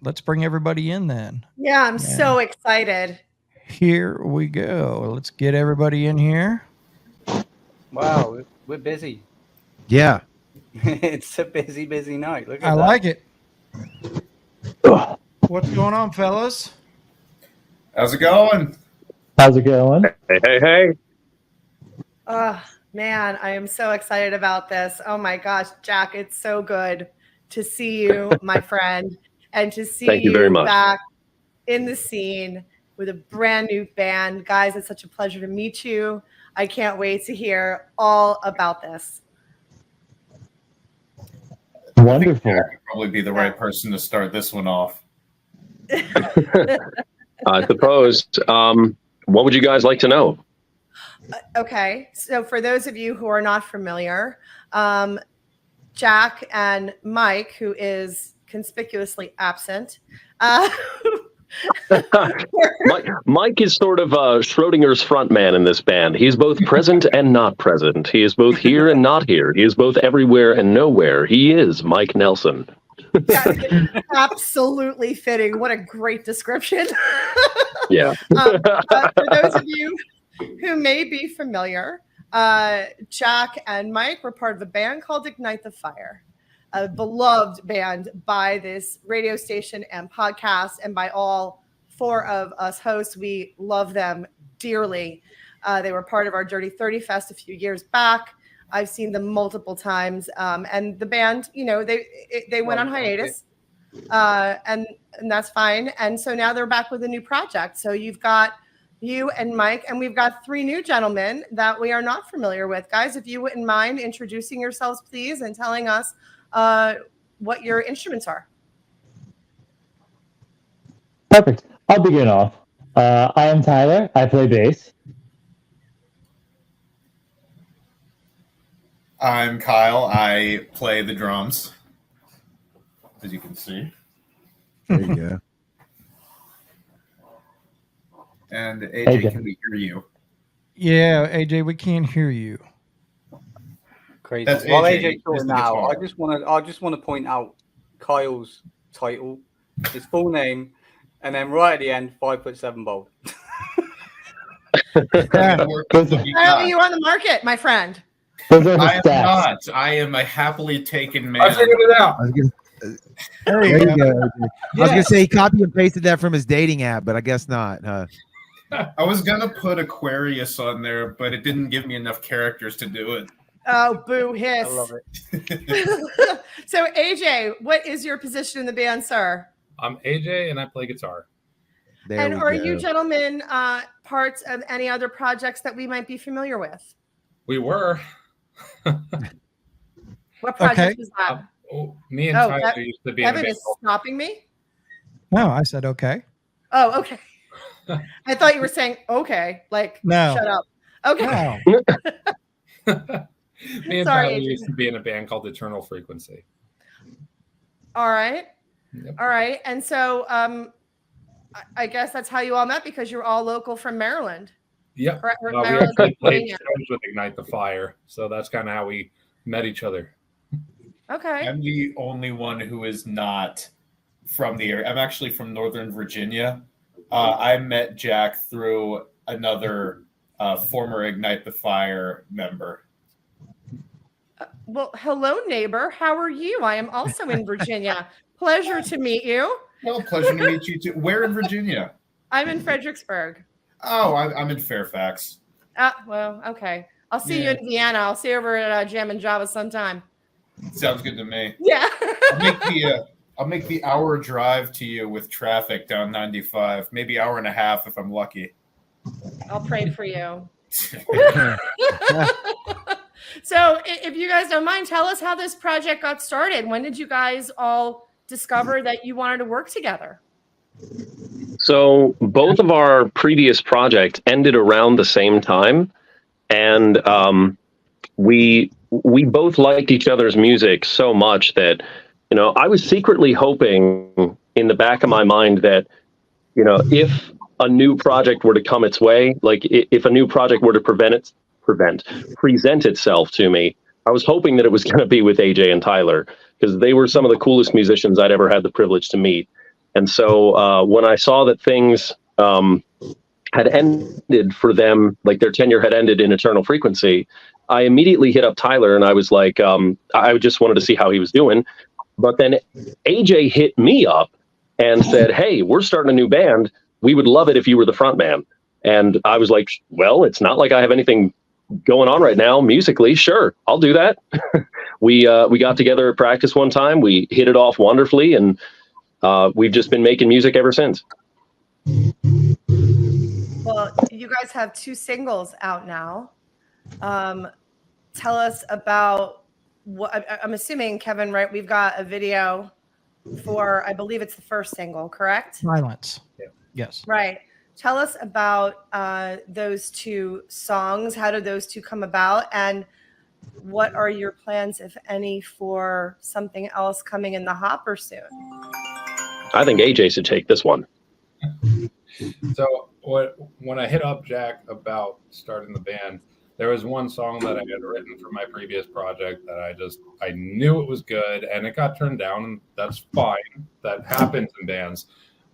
let's bring everybody in then. Yeah, I'm so excited. Here we go. Let's get everybody in here. Wow, we're busy. Yeah. It's a busy night. Look at I that. like it. What's going on, fellas? How's it going? How's it going? Hey. Oh, man, I am so excited about this. Oh my gosh, Jack, it's so good to see you, my friend, and to see Thank you very much. back in the scene with a brand new band. Guys, it's such a pleasure to meet you. I can't wait to hear all about this. Wonderful. I think Jack would probably be the right person to start this one off. I suppose. What would you guys like to know? Okay, so for those of you who are not familiar, Jack and Mike, who is conspicuously absent, Mike is sort of Schrodinger's front man in this band. He's both present and not present. He is both here and not here. He is both everywhere and nowhere. He is Mike Nelson. Absolutely fitting. What a great description. Yeah. For those of you who may be familiar, Jack and Mike were part of a band called Ignite the Fire, a beloved band by this radio station and podcast, and by all four of us hosts. We love them dearly. They were part of our Dirty 30 Fest a few years back. I've seen them multiple times, and the band, they went on hiatus, and that's fine. And so now they're back with a new project. So you've got you and Mike, and we've got three new gentlemen that we are not familiar with. Guys, if you wouldn't mind introducing yourselves, please, and telling us what your instruments are. Perfect. I'll begin off. I am Tyler. I play bass. I'm Kyle. I play the drums, as you can see. There you go. And AJ, can we hear you? Yeah, AJ, we can't hear you. Crazy. That's While AJ, AJ's talking is the now, guitar. I just want to point out Kyle's title, his full name, and then right at the end, 5'7" bold. Apparently you're on the market, my friend. Those are his I am stats. not. I am a happily taken man. I figured it out. There you go. I was gonna say he copy and pasted that from his dating app, but I guess not. I was gonna put Aquarius on there, but it didn't give me enough characters to do it. Oh, boo hiss. I love it. So AJ, what is your position in the band, sir? I'm AJ and I play guitar. There And we are go. you gentlemen parts of any other projects that we might be familiar with? We were. What project Okay. was that? Me and Oh, Tyler used to be in a Evan band. is stopping me? No, I said okay. Oh, okay. I thought you were saying okay, like No. shut up. Okay. No. Me and Sorry, Tyler AJ. used to be in a band called Eternal Frequency. All right. Yep. All right. And so I guess that's how you all met, because you're all local from Maryland. Yep. Or We Maryland, actually played Pennsylvania. shows with Ignite the Fire, so that's kind of how we met each other. Okay. I'm the only one who is not from the area. I'm actually from Northern Virginia. I met Jack through another former Ignite the Fire member. Well, hello, neighbor. How are you? I am also in Virginia. Pleasure to meet you. Well, pleasure to meet you too. Where in Virginia? I'm in Fredericksburg. Oh, I'm in Fairfax. Well, okay. I'll see you Yeah. in Vienna. I'll see you over at Jam and Java sometime. Sounds good to me. Yeah. I'll make the hour drive to you with traffic down 95, maybe hour and a half if I'm lucky. I'll pray for you. So if you guys don't mind, tell us how this project got started. When did you guys all discover that you wanted to work together? So both of our previous projects ended around the same time, and we both liked each other's music so much that, I was secretly hoping in the back of my mind that, if a new project were to come its way, like if a new project were to present itself to me, I was hoping that it was going to be with AJ and Tyler, because they were some of the coolest musicians I'd ever had the privilege to meet. And so when I saw that things had ended for them, like their tenure had ended in Eternal Frequency, I immediately hit up Tyler and I was like, I just wanted to see how he was doing. But then AJ hit me up and said, hey, we're starting a new band. We would love it if you were the front man. And I was like, well, it's not like I have anything going on right now musically. Sure, I'll do that. We got together at practice one time. We hit it off wonderfully, and we've just been making music ever since. Well, you guys have 2 singles out now. Tell us about what I'm assuming, Kevin, right? We've got a video for, I believe it's the first single, correct? Silence. Yeah. Yes. Right. Tell us about those 2 songs. How did those 2 come about? And what are your plans, if any, for something else coming in the hopper soon? I think AJ should take this one. So when I hit up Jack about starting the band, there was one song that I had written for my previous project that I knew it was good, and it got turned down, and that's fine. That happens in bands.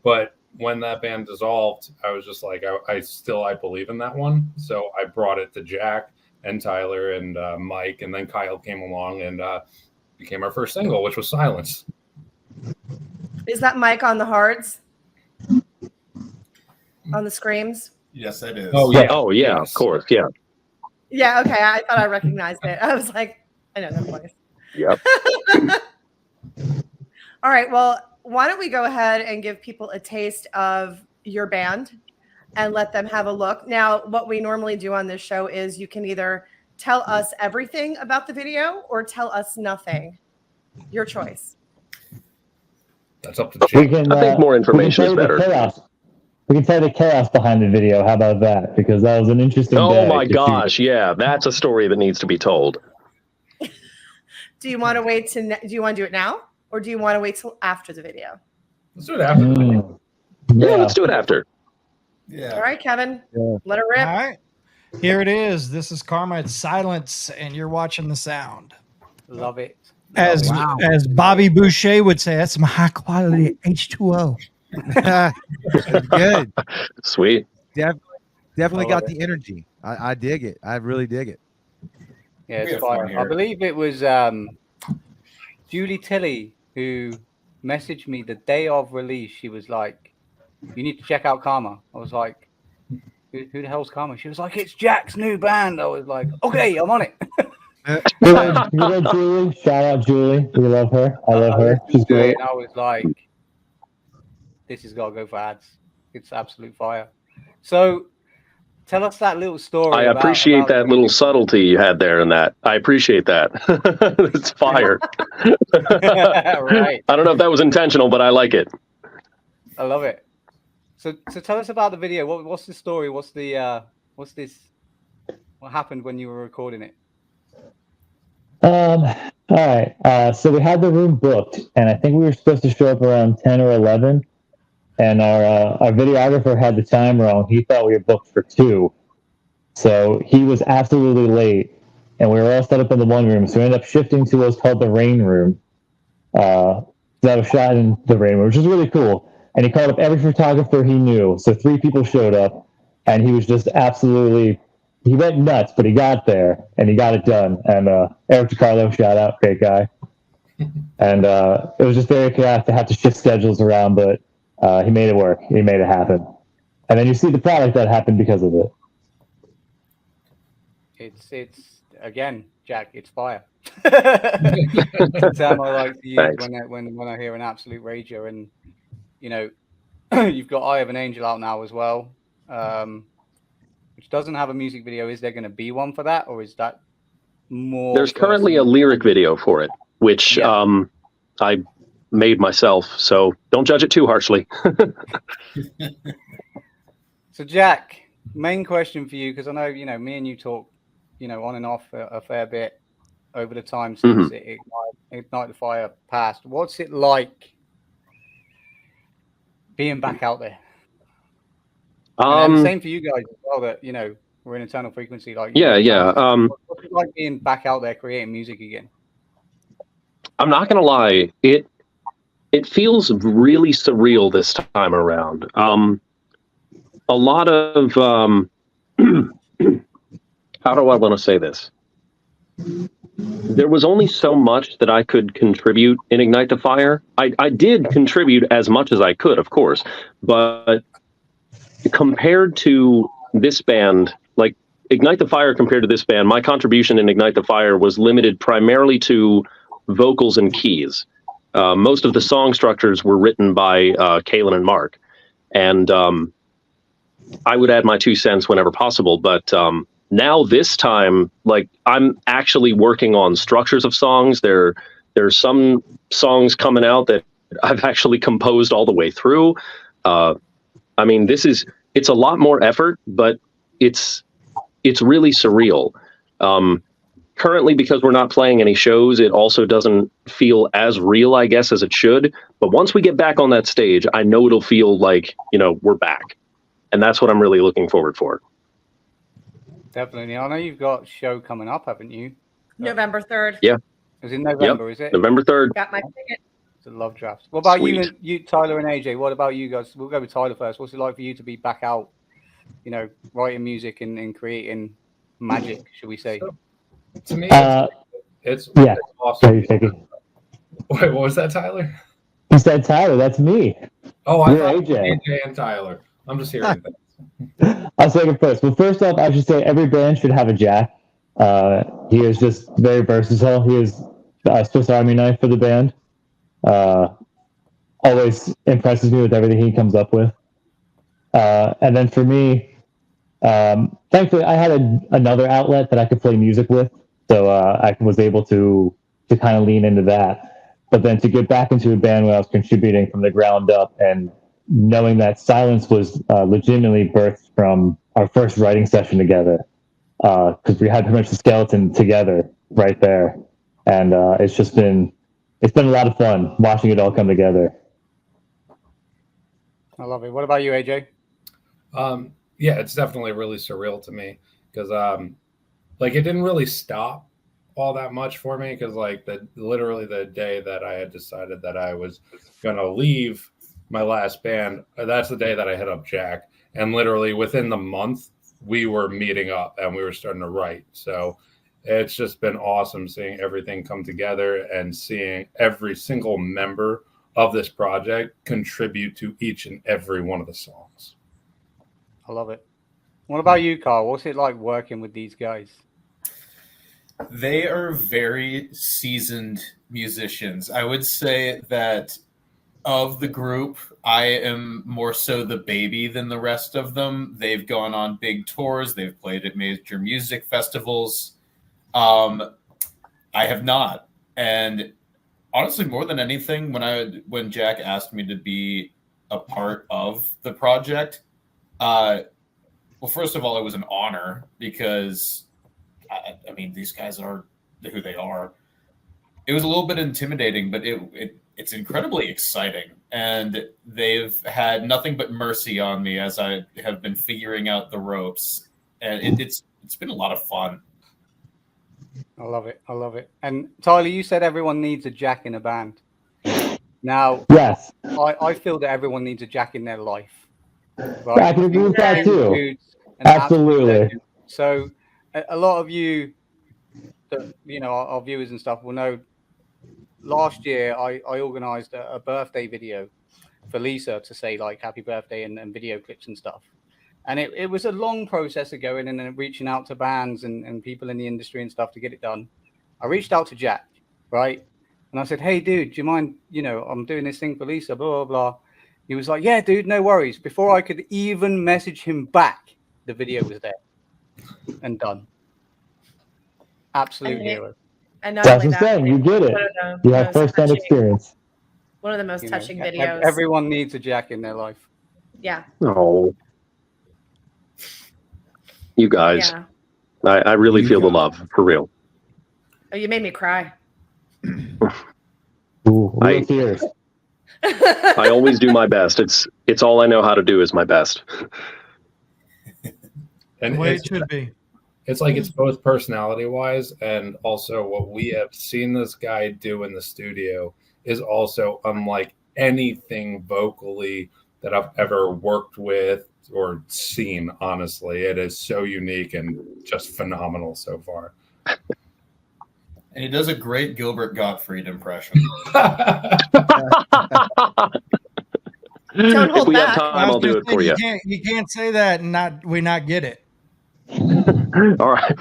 But when that band dissolved, I was just like, I believe in that one. So I brought it to Jack and Tyler and Mike, and then Kyle came along and became our first single, which was Silence. Is that Mike on the hards? On the screams? Yes, it is. Oh, yeah. Oh, yeah, Yes. of course. Yeah. Yeah, okay. I thought I recognized it. I was like, I know that voice. Yep. All right. Well, why don't we go ahead and give people a taste of your band and let them have a look. Now, what we normally do on this show is you can either tell us everything about the video or tell us nothing. Your choice. That's up to We Jack. can, I think more information is we can tell you the better. chaos. We can tell you the chaos behind the video. How about that? Because that was an interesting Oh day my to shoot. gosh, yeah, that's a story that needs to be told. Do you want to wait to? Do you want to do it now, or do you want to wait till after the video? Let's do it after the video. Yeah, let's do it after. Yeah. All right, Kevin. Yeah. Let it All rip. right. Here it is. This is Kvrma. It's Silence, and you're watching the sound. Love it. As as Bobby Boucher would say, that's some high quality H2O. Good. Sweet. Definitely I got love the energy. I dig it. I really dig it. Yeah, We it's have fun fire. here. I believe it was Julie Tilley who messaged me the day of release. She was like, "You need to check out Kvrma." I was like, "Who the hell's Kvrma?" She was like, "It's Jack's new band." I was like, "Okay, I'm on it." Good old Julie. Shout out Julie. We love her. I love her. listened She's to it great. and I was like, "This has got to go for ads. It's absolute fire." So, tell us that little story. I appreciate that little subtlety you had there in that. I appreciate that. It's fire. Right. I don't know if that was intentional, but I like it. I love it. So tell us about the video. What's the story? What happened when you were recording it? All right. So we had the room booked, and I think we were supposed to show up around 10 or 11. And our videographer had the time wrong. He thought we were booked for 2. So he was absolutely late, and we were all set up in the one room. So we ended up shifting to what's called the rain room. That was shot in the rain room, which was really cool. And he called up every photographer he knew. So 3 people showed up, and he was just absolutely, he went nuts, but he got there, and he got it done. And Eric DiCarlo, shout out, great guy. And it was just very chaotic to have to shift schedules around, but he made it work. He made it happen. And then you see the product that happened because of it. It's again, Jack. It's fire. The term I like to use Thanks. when I hear an absolute rager, and you know, you've got Eye of an Angel out now as well, which doesn't have a music video. Is there going to be one for that, or is that more? There's currently a lyric video for it, which I made myself. So don't judge it too harshly. So Jack, main question for you, because I know me and you talk, on and off a fair bit over the time since Ignite the Fire passed. What's it like being back out there? And then same for you guys as well. That we're in Eternal Frequency. Like what's it like being back out there creating music again? I'm not gonna lie, it feels really surreal this time around. A lot of how do I want to say this? There was only so much that I could contribute in Ignite the Fire. I did contribute as much as I could, of course, but compared to this band, like Ignite the Fire compared to this band, my contribution in Ignite the Fire was limited primarily to vocals and keys. Most of the song structures were written by Kalen and Mark, and I would add my 2 cents whenever possible. But now this time, like, I'm actually working on structures of songs. There's some songs coming out that I've actually composed all the way through. I mean, it's a lot more effort, but it's really surreal. Currently, because we're not playing any shows, it also doesn't feel as real, I guess, as it should. But once we get back on that stage, I know it'll feel like, we're back. And that's what I'm really looking forward for. Definitely. I know you've got a show coming up, haven't you? November 3rd. Yeah. It was in November, is it? November 3rd. Got my ticket. It's a love draft. What about Sweet. you, Tyler and AJ? What about you guys? We'll go with Tyler first. What's it like for you to be back out, writing music and creating magic, should we say? So, to me, it's Yeah. awesome. Sorry, Wait, what was that, Tyler? He said Tyler. That's me. Oh, I You're thought AJ. AJ and Tyler. I'm just hearing things. I'll say it first. Well, first off, I should say every band should have a Jack. He is just very versatile. He is a Swiss Army knife for the band. Always impresses me with everything he comes up with. And then for me, thankfully, I had another outlet that I could play music with, so I was able to kind of lean into that. But then to get back into a band where I was contributing from the ground up and knowing that Silence was legitimately birthed from our first writing session together, because we had pretty much the skeleton together right there, and it's been a lot of fun watching it all come together. I love it. What about you, AJ? Yeah, it's definitely really surreal to me because it didn't really stop all that much for me because literally the day that I had decided that I was gonna leave my last band, that's the day that I hit up Jack, and literally within the month we were meeting up and we were starting to write. So it's just been awesome seeing everything come together and seeing every single member of this project contribute to each and every one of the songs. I love it. What about you, Carl? What's it like working with these guys? They are very seasoned musicians. I would say that of the group, I am more so the baby than the rest of them. They've gone on big tours. They've played at major music festivals. I have not. And honestly, more than anything, when Jack asked me to be a part of the project, well, first of all, it was an honor because, I mean, these guys are who they are. It was a little bit intimidating, but it's incredibly exciting. And they've had nothing but mercy on me as I have been figuring out the ropes. And it's been a lot of fun. I love it. I love it. And Tyler, you said everyone needs a Jack in a band. Now, Yes, I feel that everyone needs a Jack in their life. right? I can agree with that too. Absolutely. So a lot of you, our viewers and stuff will know, last year I organized a birthday video for Lisa to say happy birthday and video clips and stuff. And it was a long process of going in and reaching out to bands and people in the industry and stuff to get it done. I reached out to Jack, right? And I said, hey, dude, do you mind, I'm doing this thing for Lisa, blah, blah, blah. He was like, yeah, dude, no worries. Before I could even message him back, the video was there and done. Absolute hero. And not That's only what I'm saying. You get it. You have first-hand experience. One of the most touching videos. Everyone needs a Jack in their life. Yeah. Oh, you guys. Yeah. I really feel the love, for real. Oh, you made me cry. Ooh, real tears. I always do my best. It's all I know how to do is my best. And The way it should be. It's it's both personality wise and also what we have seen this guy do in the studio is also unlike anything vocally that I've ever worked with or seen. Honestly, it is so unique and just phenomenal so far. And he does a great Gilbert Gottfried impression. Don't If hold we have back. time, I was I'll do gonna it say, for you. You can't say that and not get it. All right.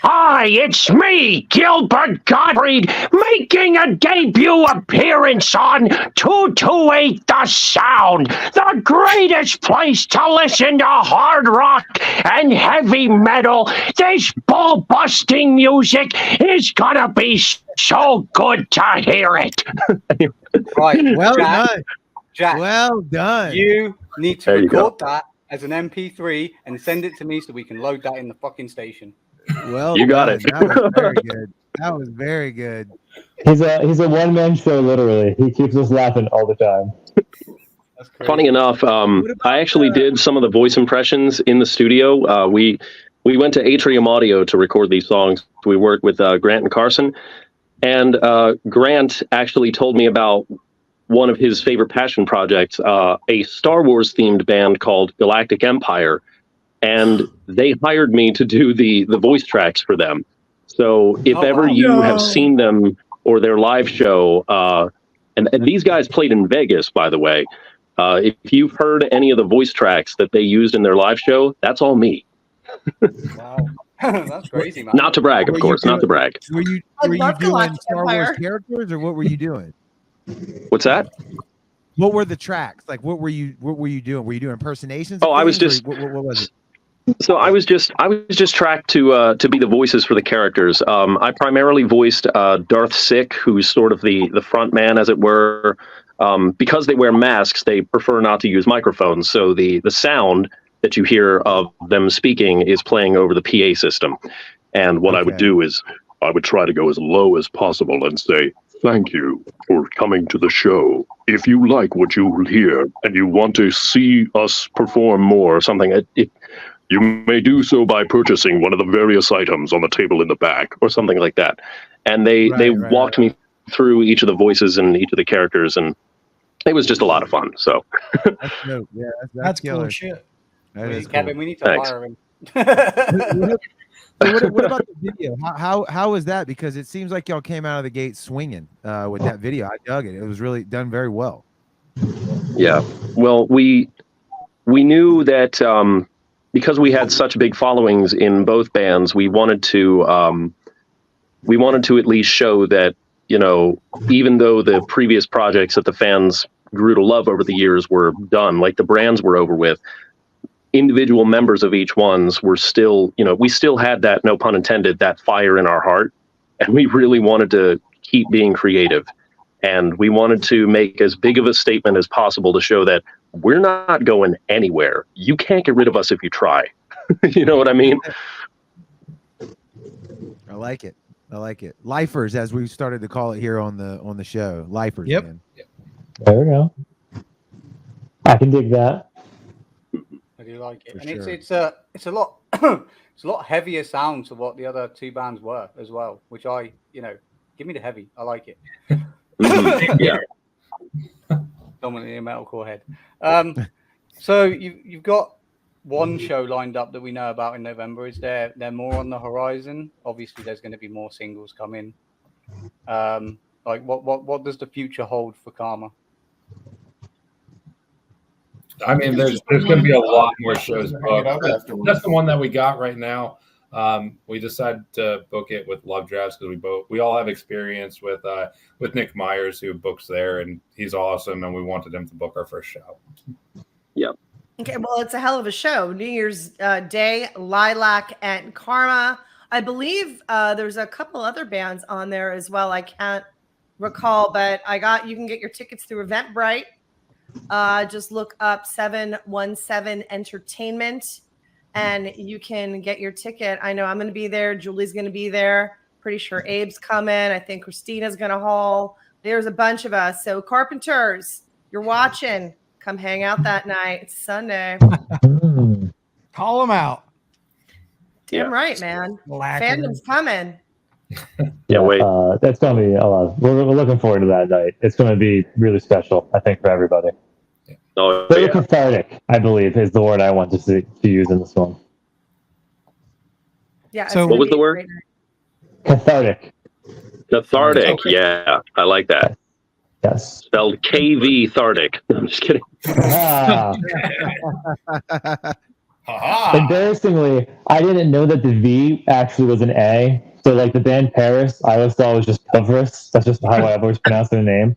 Hi, it's me, Gilbert Gottfried, making a debut appearance on 228 The Sound, the greatest place to listen to hard rock and heavy metal. This ball-busting music is gonna be so good to hear it. Right. Well Jack, done. Jack, Well done. you need to There you go. record that as an MP3 and send it to me so we can load that in the fucking station. Well You got done. it. That was very good. That was very good. He's a one man show. Literally, he keeps us laughing all the time. That's crazy. Funny enough, I actually did some of the voice impressions in the studio. We went to Atrium Audio to record these songs. We worked with Grant and Carson, and Grant actually told me about one of his favorite passion projects, a Star Wars themed band called Galactic Empire, and they hired me to do the voice tracks for them. So if ever you have seen them or their live show, and these guys played in Vegas, by the way. If you've heard any of the voice tracks that they used in their live show, that's all me. Wow. That's crazy, man. Not to brag, of Were you course, not to doing- brag. Were you love doing Galactic Star Wars Empire. characters, or what were you doing? What's that? What were the tracks? Like, what were you doing? Were you doing impersonations? Oh, of I was things, or just- what was it? So I was just tracked to be the voices for the characters. I primarily voiced Darth Sick, who's sort of the front man, as it were. Because they wear masks, they prefer not to use microphones. So the sound that you hear of them speaking is playing over the PA system. And what I would Okay. do is I would try to go as low as possible and say, "Thank you for coming to the show. If you like what you hear and you want to see us perform more or something, you may do so by purchasing one of the various items on the table in the back," or something like that. And they Right, walked me through each of the voices and each of the characters, and it was just a lot of fun. So That's dope. Yeah, that's Cool killer. shit. That is Kevin, cool. we need to Thanks. hire him. What about the video? How was that? Because it seems like y'all came out of the gate swinging with that video. I dug it. It was really done very well. yeah, well, we knew that because we had such big followings in both bands, we wanted to at least show that, you know, even though the previous projects that the fans grew to love over the years were done, like the brands were over with, individual members of each ones were still, you know, we still had that, no pun intended, that fire in our heart. And we really wanted to keep being creative. And we wanted to make as big of a statement as possible to show that we're not going anywhere. You can't get rid of us if you try. You know what I mean? I like it. I like it. Lifers, as we started to call it here on the show. Lifers. Yep. Man. There we go. I can dig that. I do like it, For and sure. it's a lot it's a lot heavier sound to what the other two bands were as well. Which I, you know, give me the heavy. I like it. Yeah. Dominantly a metalcore head. So you've got one show lined up that we know about in November. Is there more on the horizon? Obviously, there's going to be more singles coming. Like what does the future hold for Kvrma? I mean, there's going to be a lot more shows Bring it up booked. afterwards. That's the one that we got right now. We decided to book it with Love Drafts because we all have experience with Nick Myers, who books there, and he's awesome, and we wanted him to book our first show. Okay, well, it's a hell of a show. New Year's Day, Lilac and Kvrma. I believe there's a couple other bands on there as well. I can't recall, but you can get your tickets through Eventbrite. Just look up 717 Entertainment and you can get your ticket. I know I'm going to be there. Julie's going to be there. Pretty sure Abe's coming. I think Christina's going to haul. There's a bunch of us. So Carpenters, you're watching. Come hang out that night. It's Sunday. Call them out. Damn right, man. Lacking. Fandom's coming. wait. That's going to be a lot. We're looking forward to that night. It's going to be really special, I think, for everybody. Oh, Very yeah. cathartic, I believe, is the word I want to use in this one. Yeah. it's So- gonna What was be the a word? great night. Cathartic. Cathartic. Okay. Yeah, I like that. Yes. Spelled KV Thartic. I'm just kidding. Ah, Ha-ha. embarrassingly, I didn't know that the V actually was an A. So, like the band Paris, I always thought it was just Kvrma. That's just how I've always pronounced their name.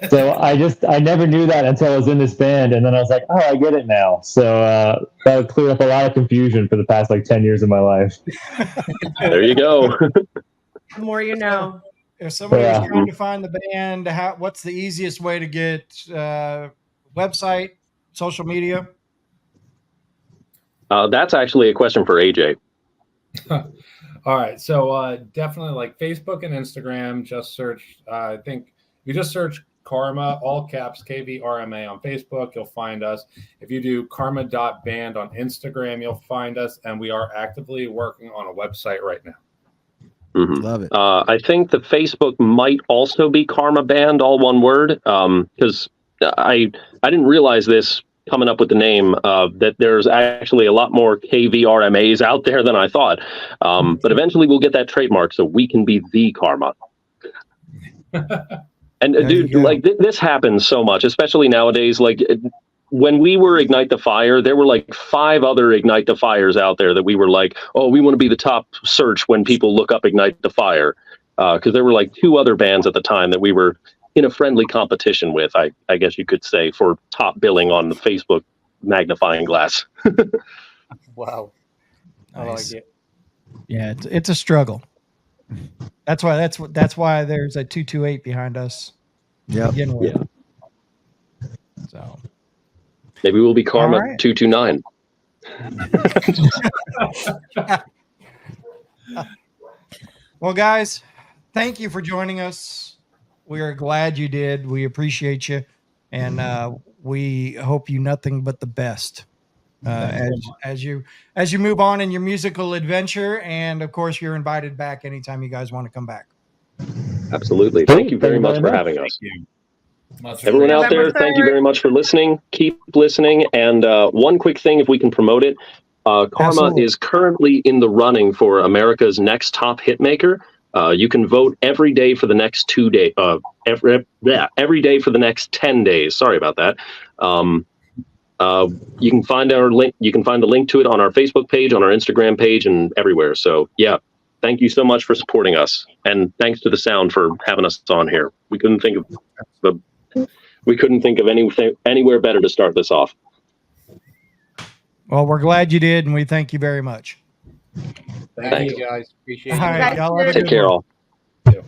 So I never knew that until I was in this band, and then I was like, oh, I get it now. So that would clear up a lot of confusion for the past like 10 years of my life. There you go. The more you know. if somebody was Yeah. trying to find the band, what's the easiest way to get website, social media? That's actually a question for AJ. All right, so definitely like Facebook and Instagram. Just search. I think you just search Kvrma, all caps KVRMA on Facebook. You'll find us. If you do Kvrma.band on Instagram, you'll find us, and we are actively working on a website right now. Mhm. Love it. I think the Facebook might also be Kvrma Band, all one word, because I didn't realize this coming up with the name that there's actually a lot more KVRMAs out there than I thought. But eventually we'll get that trademark so we can be the Kvrma. And There dude, you go. like this happens so much, especially nowadays. Like when we were Ignite the Fire, there were like 5 other Ignite the Fires out there that we were like, oh, we want to be the top search when people look up Ignite the Fire. Because there were like 2 other bands at the time that we were in a friendly competition with, I guess you could say, for top billing on the Facebook magnifying glass. Wow. I Nice. like it. Yeah, it's a struggle. That's why there's a 228 behind us to Yep. begin with. Yeah. So Maybe we'll be Kvrma All right. 229. well, guys, thank you for joining us. We are glad you did. We appreciate you, and we hope you nothing but the best as you move on in your musical adventure. And of course, you're invited back anytime you guys want to come back. Absolutely. Sweet. Thank you very Thank you much very for much. having us. Much Everyone out November there, thank you 3rd. very much for listening. Keep listening. And one quick thing, if we can promote it, Kvrma Absolutely. is currently in the running for America's Next Top Hitmaker. You can vote every day for the next 2 days. Every day for the next 10 days. Sorry about that. You can find our link. You can find the link to it on our Facebook page, on our Instagram page, and everywhere. So yeah, thank you so much for supporting us, and thanks to the sound for having us on here. We couldn't think of anything anywhere better to start this off. Well, we're glad you did, and we thank you very much. Thank you guys. Appreciate All it. right, y'all have a Take good care, one. all. Later.